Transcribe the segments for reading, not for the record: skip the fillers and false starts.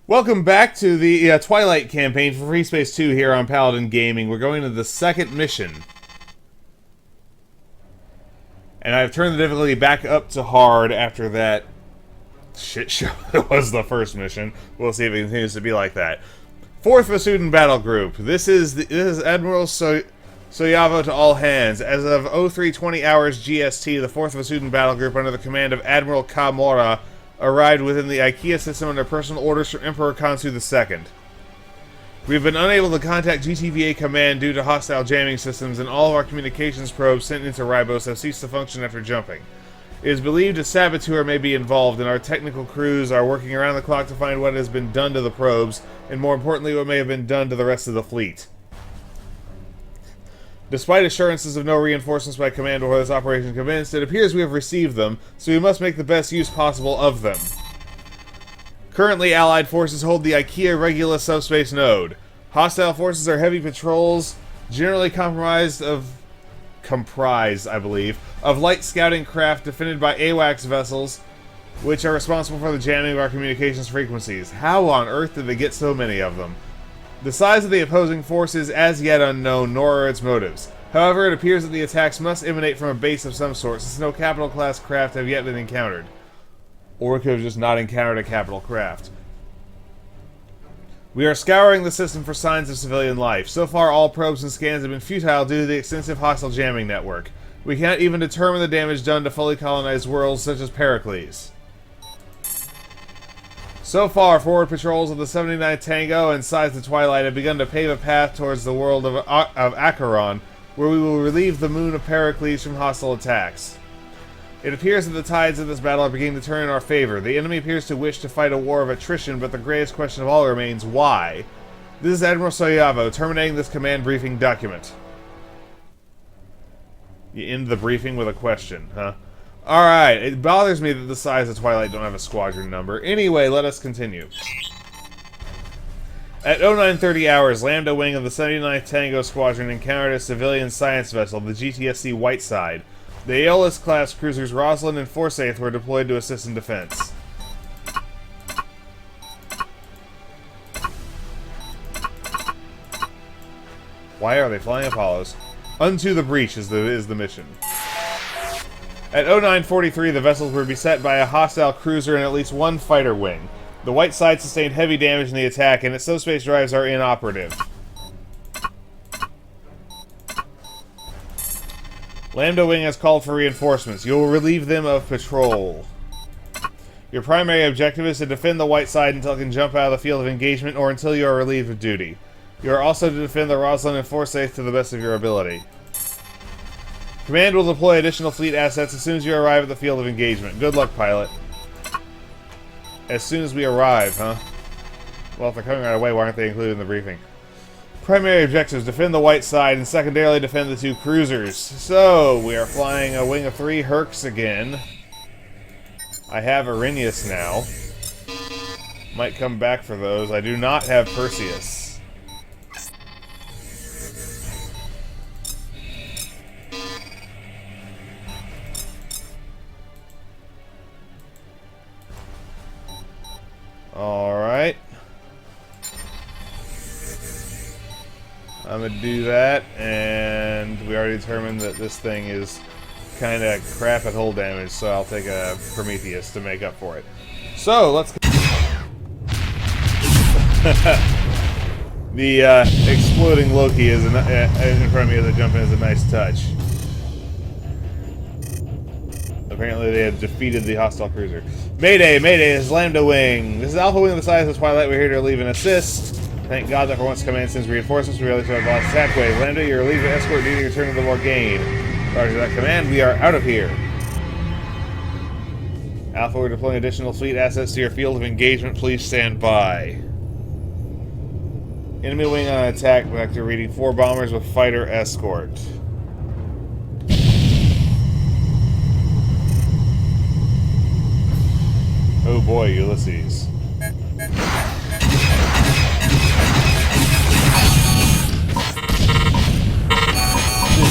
Welcome back to the Twilight campaign for Freespace 2 here on Paladin Gaming. We're going to the second mission. And I've turned the difficulty back up to hard after that shit show that was the first mission. We'll see if it continues to be like that. 4th Vasudan Battle Group. This is Admiral Soyavo to all hands. As of 0320 hours GST, the 4th Vasudan Battle Group under the command of Admiral Kamora arrived within the IKEA system under personal orders from Emperor Kansu II. We have been unable to contact GTVA command due to hostile jamming systems, and all of our communications probes sent into Ribos have ceased to function after jumping. It is believed a saboteur may be involved, and our technical crews are working around the clock to find what has been done to the probes, and more importantly, what may have been done to the rest of the fleet. Despite assurances of no reinforcements by command before this operation commenced, it appears we have received them, so we must make the best use possible of them. Currently, Allied forces hold the IKEA Regulus subspace node. Hostile forces are heavy patrols, generally comprised, I believe, of light scouting craft defended by AWACS vessels, which are responsible for the jamming of our communications frequencies. How on earth did they get so many of them? The size of the opposing force is as yet unknown, nor are its motives. However, it appears that the attacks must emanate from a base of some sort, since no capital-class craft have yet been encountered. Or we could have just not encountered a capital craft. We are scouring the system for signs of civilian life. So far, all probes and scans have been futile due to the extensive hostile jamming network. We cannot even determine the damage done to fully colonized worlds such as Pericles. So far, forward patrols of the 79th Tango and Sides of Twilight have begun to pave a path towards the world of Acheron, where we will relieve the moon of Pericles from hostile attacks. It appears that the tides of this battle are beginning to turn in our favor. The enemy appears to wish to fight a war of attrition, but the greatest question of all remains, why? This is Admiral Soyavo, terminating this command briefing document. You end the briefing with a question, huh? Alright, it bothers me that the Sides of Twilight don't have a squadron number. Anyway, let us continue. At 0930 hours, Lambda Wing of the 79th Tango Squadron encountered a civilian science vessel, the GTSC Whiteside. The Aeolus-class cruisers Rosalind and Forsyth were deployed to assist in defense. Why are they flying Apollos? Unto the breach is the mission. At 0943, the vessels were beset by a hostile cruiser and at least one fighter wing. The Whiteside sustained heavy damage in the attack, and its subspace drives are inoperative. Lambda Wing has called for reinforcements. You will relieve them of patrol. Your primary objective is to defend the Whiteside until it can jump out of the field of engagement or until you are relieved of duty. You are also to defend the Rosalind and Forsyth to the best of your ability. Command will deploy additional fleet assets as soon as you arrive at the field of engagement. Good luck, pilot. As soon as we arrive, huh? Well, if they're coming right away, why aren't they included in the briefing? Primary objectives: defend the Whiteside and secondarily defend the two cruisers. So, we are flying a wing of 3 Hercs again. I have Arrhenius now. Might come back for those. I do not have Perseus. Alright. I'm gonna do that, and we already determined that this thing is kind of crap at hull damage, so I'll take a Prometheus to make up for it. So, let's... The exploding Loki is in front of me as I jump in is a nice touch. Apparently they have defeated the hostile cruiser. Mayday! Mayday! This is Lambda Wing. This is Alpha Wing of the Sides of Twilight. We're here to relieve an assist. Thank God that for once command sends reinforcements. We release our boss attack wave. Lambda, you're relieved of escort duty. Return to the Morgaine. Roger that command. We are out of here. Alpha, we're deploying additional fleet assets to your field of engagement. Please stand by. Enemy wing on attack. Vector reading 4 bombers with fighter escort. Oh boy, Ulysses. This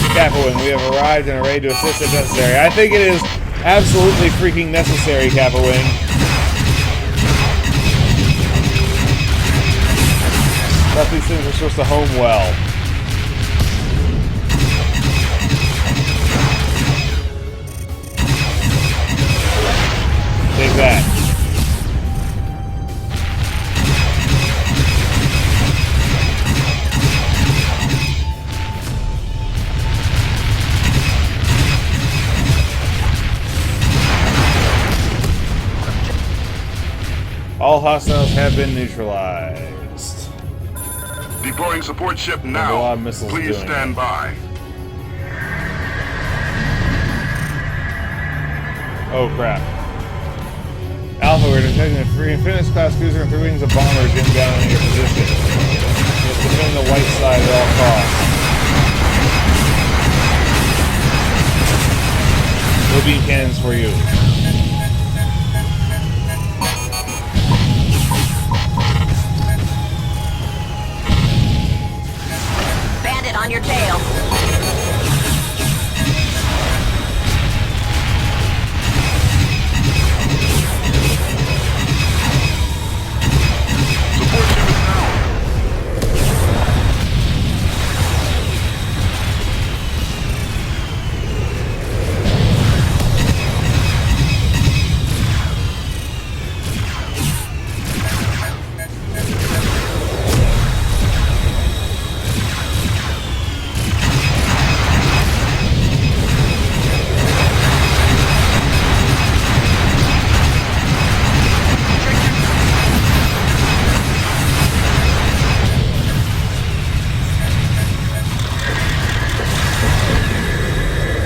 is Kappa Wing. We have arrived and are ready to assist if necessary. I think it is absolutely freaking necessary, Kappa Wing. thought these things were supposed to home well. Take that. All hostiles have been neutralized. Deploying support ship now. A lot of missiles Please stand by. Oh crap. Alpha, we're detecting a free Infinity class cruiser and 3 wings of bombers inbound in your position. Just defend the white side at all costs. No beam cannons for you. Bandit on your tail.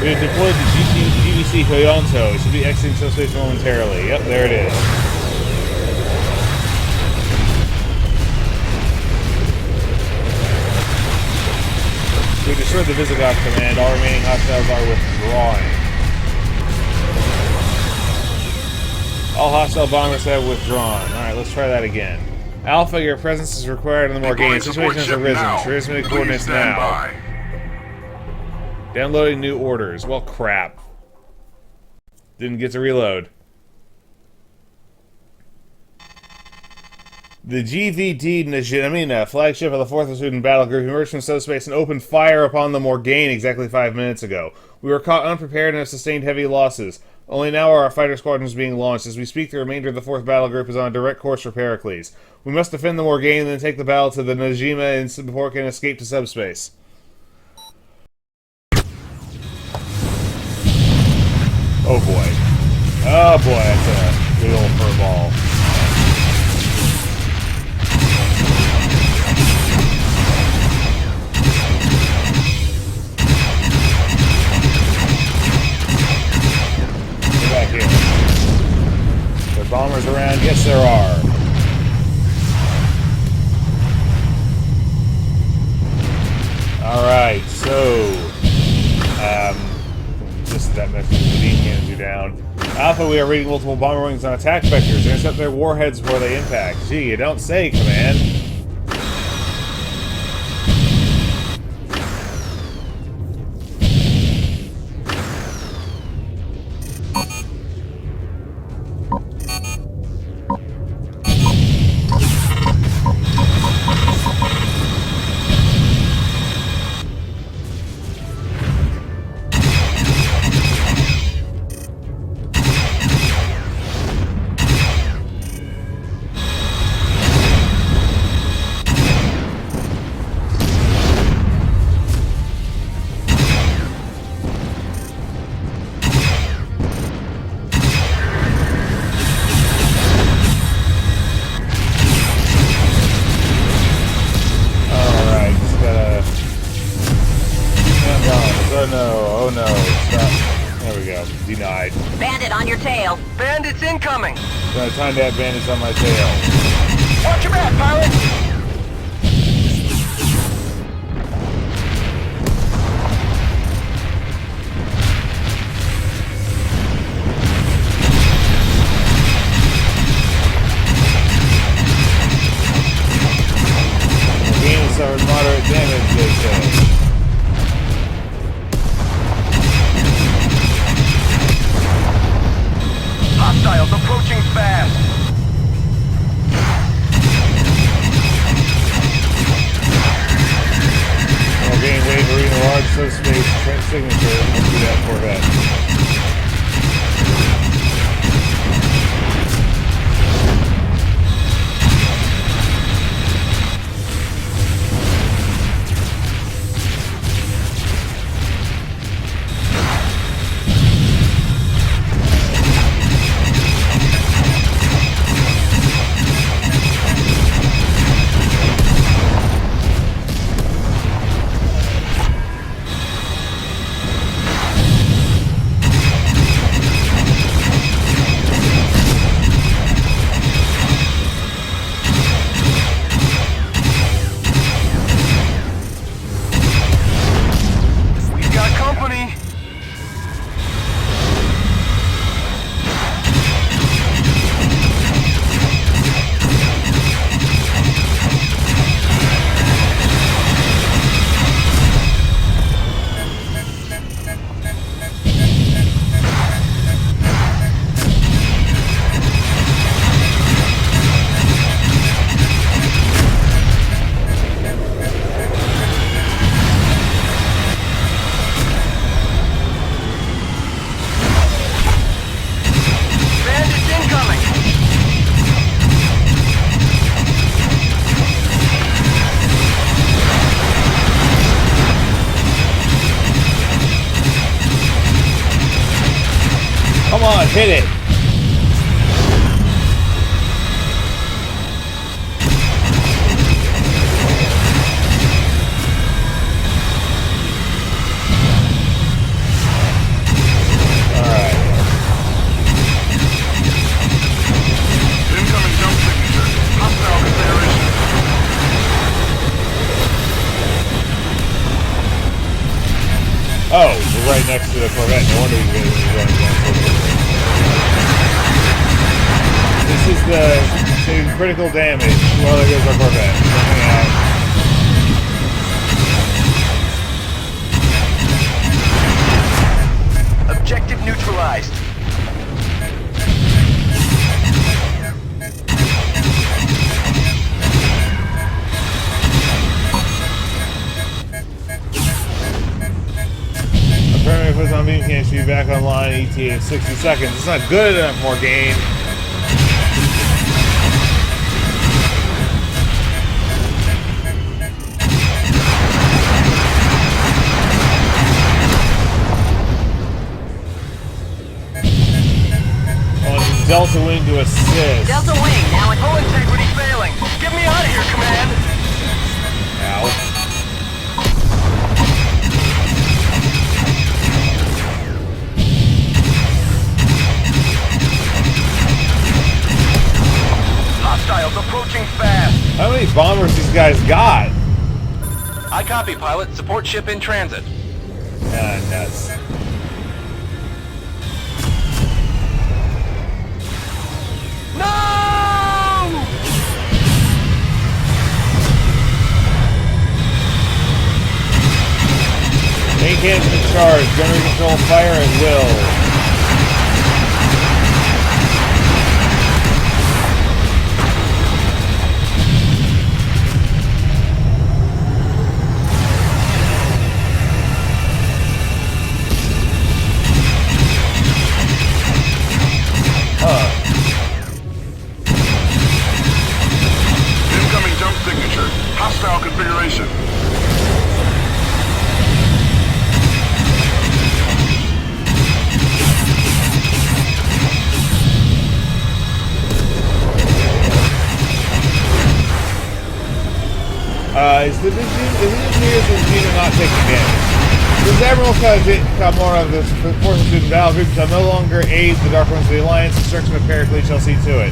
We have deployed the GVC Koyonto. It should be exiting subspace momentarily. Yep, there it is. We destroyed the Visigoth command. All remaining hostiles are withdrawing. All hostile bombers have withdrawn. Alright, let's try that again. Alpha, your presence is required on the Morgane. Situation has arisen. Transmitting coordinates now. By. Downloading new orders. Well, crap. Didn't get to reload. The GVD Najimina, flagship of the 4th Student Battle Group, emerged from subspace and opened fire upon the Morgane exactly 5 minutes ago. We were caught unprepared and have sustained heavy losses. Only now are our fighter squadrons being launched. As we speak, the remainder of the 4th Battle Group is on a direct course for Pericles. We must defend the Morgane and then take the battle to the Najima before it can escape to subspace. Oh boy. Oh boy, that's a big old furball. Get back here. Are there bombers around? Yes, there are. Alright, so... that message. The beam cannons are down. Alpha, we are reading multiple bomber wings on attack vectors. Intercept their warheads before they impact. Gee, you don't say, Command. Denied. Bandit on your tail. Bandits incoming. Gonna time to have bandits on my tail. Watch your back, pilot. The game suffered moderate damage, they say. Hostiles approaching fast. subspace signature to that Corvette. Come on, hit it. Alright. Incoming jump signature. Hostile configuration. Oh, we're right next to the Corvette. No wonder he's running. This is the critical damage. Well, there goes our Corvette. Coming out. Objective neutralized. Permanent photon beam cannon should be back online ETA in 60 seconds. It's not good enough for game. On Delta Wing to assist. Delta Wing, now in Hull integrity failing. Get me out of here, Command. Ow. Hostiles approaching fast. How many bombers these guys got? I copy, pilot. Support ship in transit. Ah, nuts. No! Main cannons in charge. Gunnery control fire at will. Incoming jump signature. Hostile configuration. Is the engineers of the team are not taking damage? Since Admiral Kamora of the Forces Student Battle Group shall no longer aid the Dark Ones of the Alliance, instruction of Pericles shall see to it.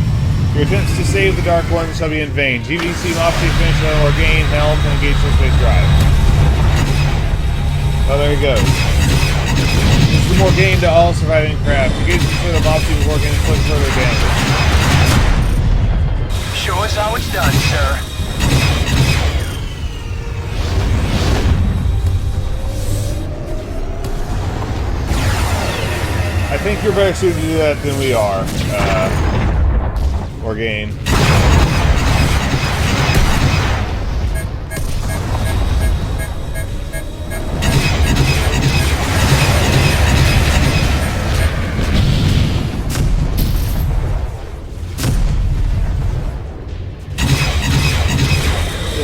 Your attempts to save the Dark Ones shall be in vain. GVC Mopsy finish or gain helm and engage subspace drive. Oh, there he goes. This is more gain to all surviving craft. Engage the Mopsy before getting inflict further damage. Show us how it's done, sir. I think you're better suited to do that than we are. Or gain.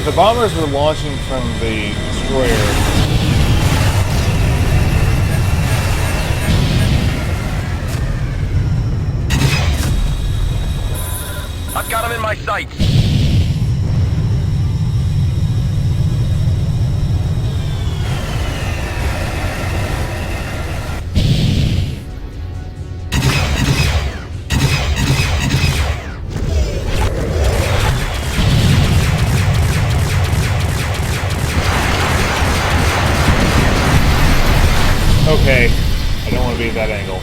the bombers were launching from the destroyer... I've got him in my sights. Okay, I don't want to be at that angle.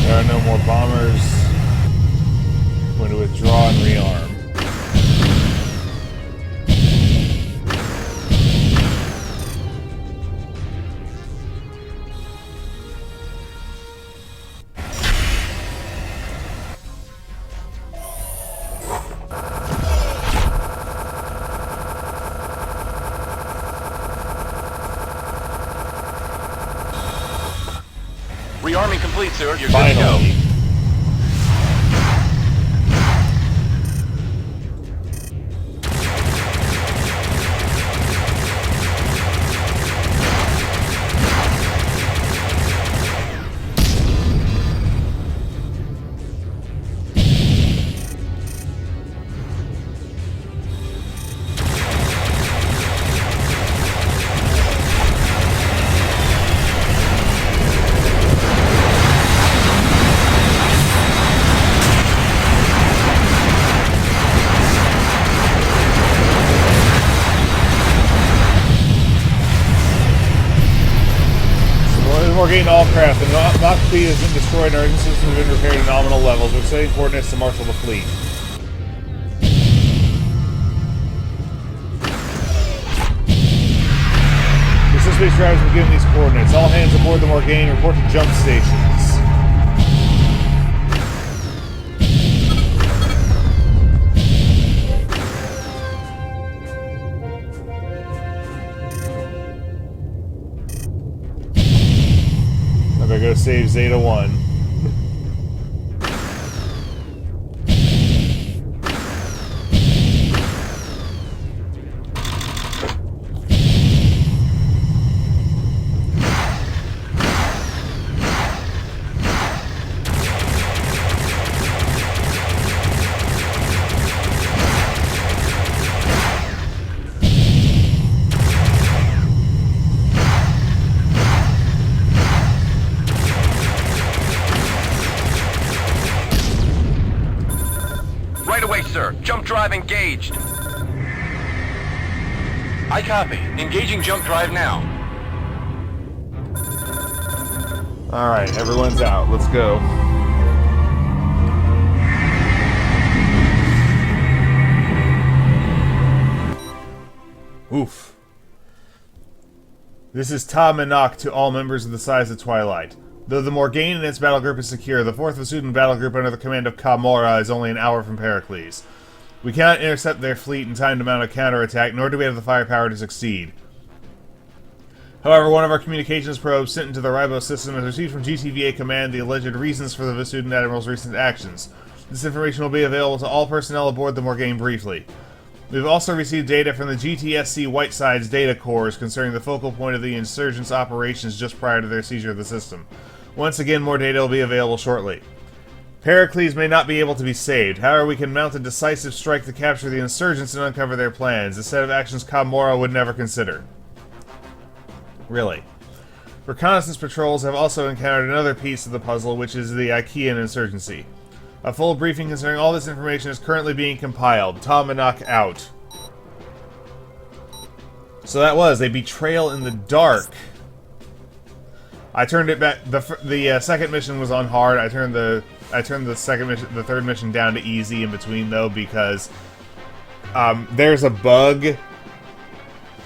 There are no more bombers. Going to withdraw and rearm. Rearming complete, sir. You're good to Finally. go. We're getting all craft. The Nock fleet has been destroyed and our engine systems have been repaired to nominal levels. We're setting coordinates to marshal the fleet. The Freespace drivers have been given these coordinates. All hands aboard the Morgaine report to jump stations. I better go save Zeta 1. Right away, sir. Jump drive engaged. I copy. Engaging jump drive now. Alright, everyone's out. Let's go. Oof. This is Tom and Nock to all members of the size of Twilight. Though the Morgaine and its battle group is secure, the 4th Vasudin battle group under the command of Kamora is only an hour from Pericles. We cannot intercept their fleet in time to mount a counterattack, nor do we have the firepower to succeed. However, one of our communications probes sent into the Ribos system has received from GTVA Command the alleged reasons for the Vasudin Admiral's recent actions. This information will be available to all personnel aboard the Morgaine briefly. We've also received data from the GTSC Whiteside's data cores concerning the focal point of the insurgents' operations just prior to their seizure of the system. Once again, more data will be available shortly. Pericles may not be able to be saved. However, we can mount a decisive strike to capture the insurgents and uncover their plans, a set of actions Kamora would never consider. Really. Reconnaissance patrols have also encountered another piece of the puzzle, which is the Achaean insurgency. A full briefing concerning all this information is currently being compiled. Tom and Nock out. So that was a betrayal in the dark. I turned it back. The second mission was on hard. I turned the second mission, the third mission, down to easy in between though, because there's a bug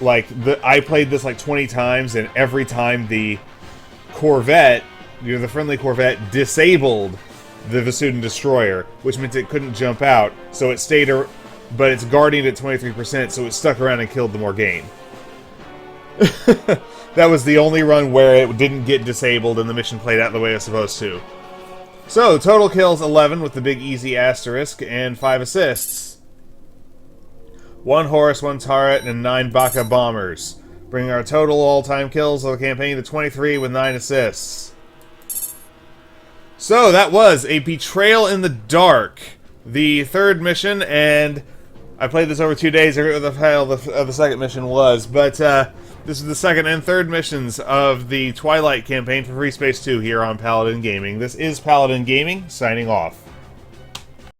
like, I played this like 20 times, and every time the Corvette, the friendly Corvette, disabled the Vasudin Destroyer, which meant it couldn't jump out, so it stayed, but it's guarding at 23%, so it stuck around and killed the Morgaine. That was the only run where it didn't get disabled and the mission played out the way it was supposed to. So, total kills 11 with the big easy asterisk, and 5 assists. 1 Horus, 1 turret, and 9 Baka bombers, bringing our total all-time kills of the campaign to 23 with 9 assists. So, that was a Betrayal in the Dark, the 3rd mission, and I played this over 2 days. I forget what the hell the second mission was, but this is the 2nd and 3rd missions of the Twilight campaign for Freespace 2 here on Paladin Gaming. This is Paladin Gaming, signing off.